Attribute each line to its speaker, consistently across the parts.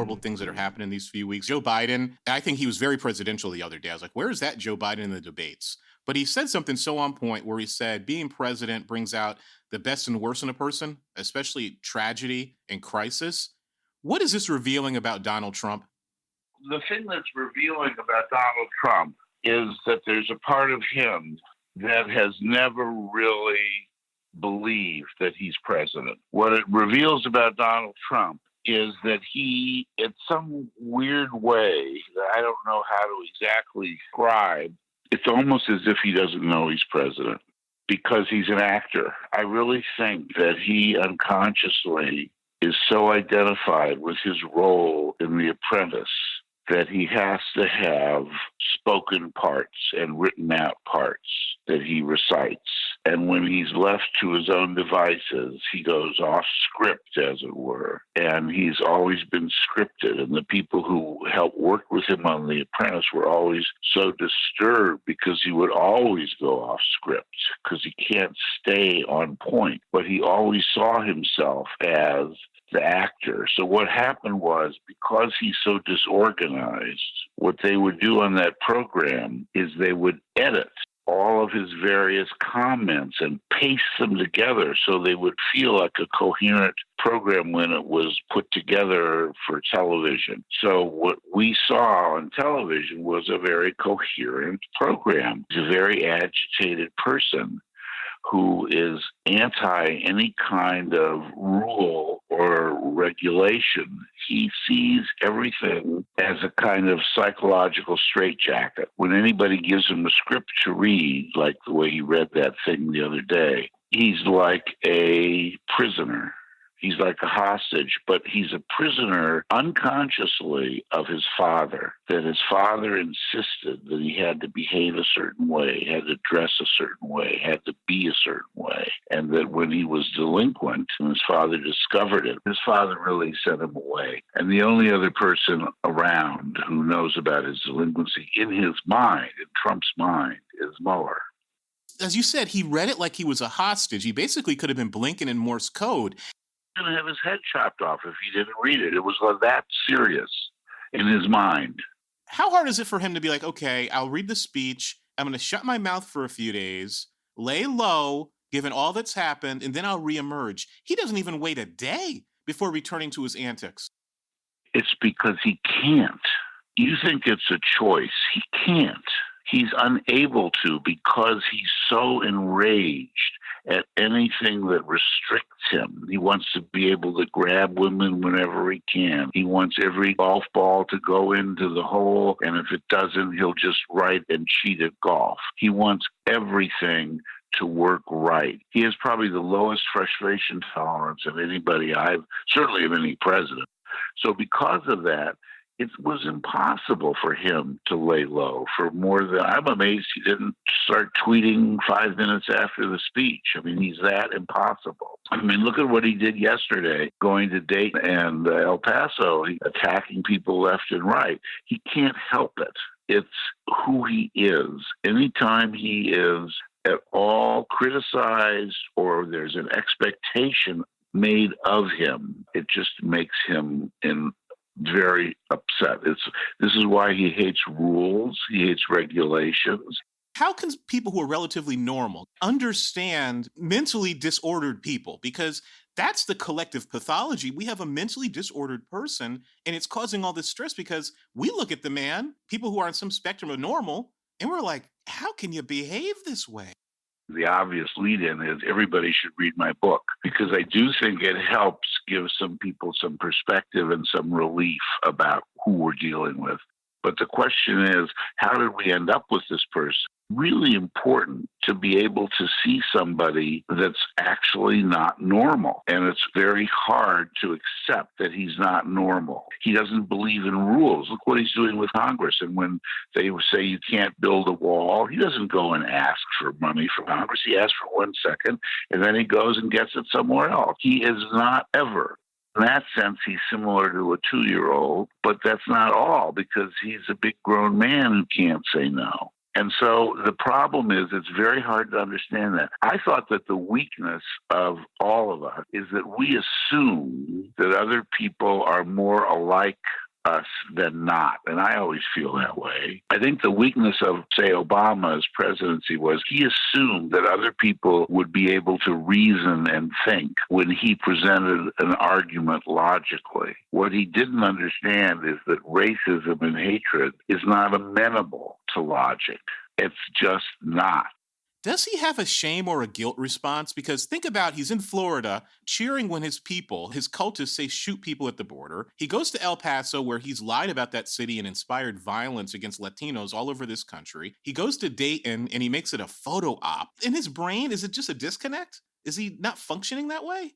Speaker 1: horrible things that are happening these few weeks. Joe Biden, I think he was very presidential the other day. I was like, where is that Joe Biden in the debates? But he said something so on point where he said being president brings out the best and worst in a person, especially tragedy and crisis. What is this revealing about Donald Trump?
Speaker 2: The thing that's revealing about Donald Trump is that there's a part of him that has never really believed that he's president. What it reveals about Donald Trump is that he, in some weird way that I don't know how to exactly describe, it's almost as if he doesn't know he's president because he's an actor. I really think that he unconsciously is so identified with his role in The Apprentice that he has to have spoken parts and written out parts that he recites. And when he's left to his own devices, he goes off script, as it were. And he's always been scripted. And the people who helped work with him on The Apprentice were always so disturbed because he would always go off script because he can't stay on point. But he always saw himself as the actor. So what happened was, because he's so disorganized, what they would do on that program is they would edit all of his various comments and paste them together so they would feel like a coherent program when it was put together for television. So what we saw on television was a very coherent program. He's a very agitated person who is anti any kind of rule or regulation. He sees everything as a kind of psychological straitjacket. When anybody gives him a script to read, like the way he read that thing the other day, he's like a prisoner. He's like a hostage, but he's a prisoner unconsciously of his father, that his father insisted that he had to behave a certain way, had to dress a certain way, had to be a certain way, and that when he was delinquent and his father discovered it, his father really sent him away. And the only other person around who knows about his delinquency in his mind, in Trump's mind, is Mueller.
Speaker 1: As you said, he read it like he was a hostage. He basically could have been blinking in Morse code.
Speaker 2: Going to have his head chopped off if he didn't read it. It was that serious in his mind.
Speaker 1: How hard is it for him to be like, okay, I'll read the speech, I'm going to shut my mouth for a few days, lay low, given all that's happened, and then I'll reemerge? He doesn't even wait a day before returning to his antics.
Speaker 2: It's because he can't. You think it's a choice. He can't. He's unable to because he's so enraged at anything that restricts him. He wants to be able to grab women whenever he can. He wants every golf ball to go into the hole, and if it doesn't, he'll just write and cheat at golf. He wants everything to work right. He has probably the lowest frustration tolerance of anybody certainly of any president. So because of that, it was impossible for him to lay low for more than, I'm amazed he didn't start tweeting 5 minutes after the speech. I mean, he's that impossible. I mean, look at what he did yesterday, going to Dayton and El Paso, attacking people left and right. He can't help it. It's who he is. Anytime he is at all criticized or there's an expectation made of him, it just makes him very upset. This is why he hates rules. He hates regulations.
Speaker 1: How can people who are relatively normal understand mentally disordered people? Because that's the collective pathology. We have a mentally disordered person, and it's causing all this stress because we look at the man, people who are on some spectrum of normal, and we're like, how can you behave this way?
Speaker 2: The obvious lead-in is everybody should read my book because I do think it helps give some people some perspective and some relief about who we're dealing with. But the question is, how did we end up with this person? Really important to be able to see somebody that's actually not normal. And it's very hard to accept that he's not normal. He doesn't believe in rules. Look what he's doing with Congress. And when they say you can't build a wall, he doesn't go and ask for money from Congress. He asks for 1 second, and then he goes and gets it somewhere else. He is not ever. In that sense, he's similar to a 2-year-old, but that's not all because he's a big grown man who can't say no. And so the problem is it's very hard to understand that. I thought that the weakness of all of us is that we assume that other people are more alike us than not. And I always feel that way. I think the weakness of, say, Obama's presidency was he assumed that other people would be able to reason and think when he presented an argument logically. What he didn't understand is that racism and hatred is not amenable to logic. It's just not.
Speaker 1: Does he have a shame or a guilt response? Because think about, he's in Florida cheering when his cultists say shoot people at the border. He goes to El Paso where he's lied about that city and inspired violence against Latinos all over this country. He goes to Dayton and he makes it a photo op. In his brain, is it just a disconnect? Is he not functioning that way?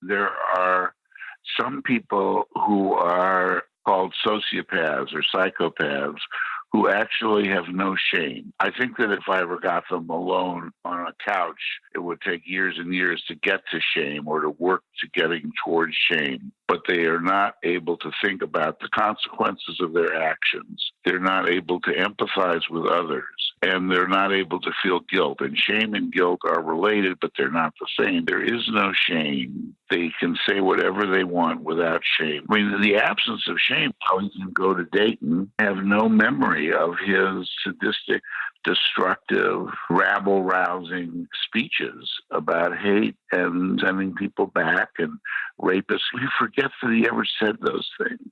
Speaker 2: There are some people who are called sociopaths or psychopaths who actually have no shame. I think that if I ever got them alone on a couch, it would take years and years to get to shame or to work to getting towards shame. But they are not able to think about the consequences of their actions. They're not able to empathize with others, and they're not able to feel guilt. And shame and guilt are related, but they're not the same. There is no shame. They can say whatever they want without shame. I mean, the absence of shame, how he can go to Dayton, have no memory of his sadistic, destructive, rabble-rousing speeches about hate and sending people back and rapists. He forgets that he ever said those things.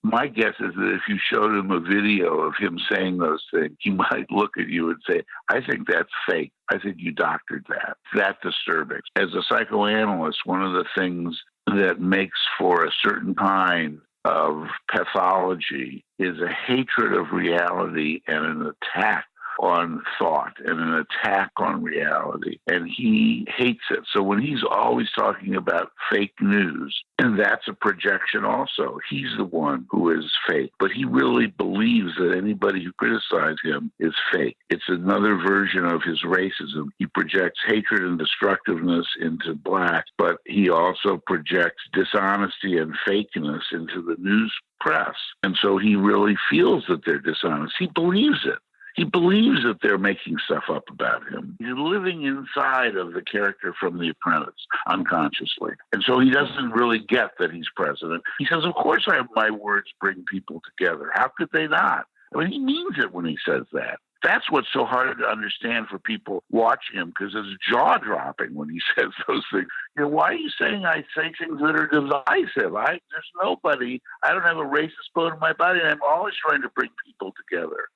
Speaker 2: My guess is that if you showed him a video of him saying those things, he might look at you and say, I think that's fake. I think you doctored that. That disturbing. As a psychoanalyst, one of the things that makes for a certain kind of pathology is a hatred of reality and an attack on thought and an attack on reality. And he hates it. So when he's always talking about fake news, and that's a projection also, he's the one who is fake. But he really believes that anybody who criticizes him is fake. It's another version of his racism. He projects hatred and destructiveness into black, but he also projects dishonesty and fakeness into the news press. And so he really feels that they're dishonest. He believes it. He believes that they're making stuff up about him. He's living inside of the character from The Apprentice, unconsciously. And so he doesn't really get that he's president. He says, of course my words bring people together. How could they not? I mean, he means it when he says that. That's what's so hard to understand for people watching him, because it's jaw-dropping when he says those things. You know, why are you saying I say things that are divisive? There's nobody. I don't have a racist bone in my body, and I'm always trying to bring people together.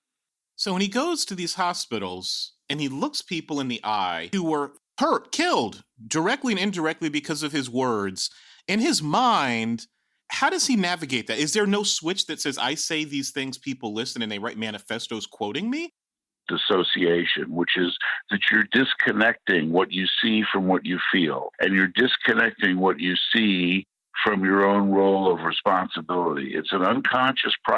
Speaker 1: So when he goes to these hospitals and he looks people in the eye who were hurt, killed, directly and indirectly because of his words, in his mind, how does he navigate that? Is there no switch that says, I say these things, people listen, and they write manifestos quoting me?
Speaker 2: Dissociation, which is that you're disconnecting what you see from what you feel, and you're disconnecting what you see from your own role of responsibility. It's an unconscious process.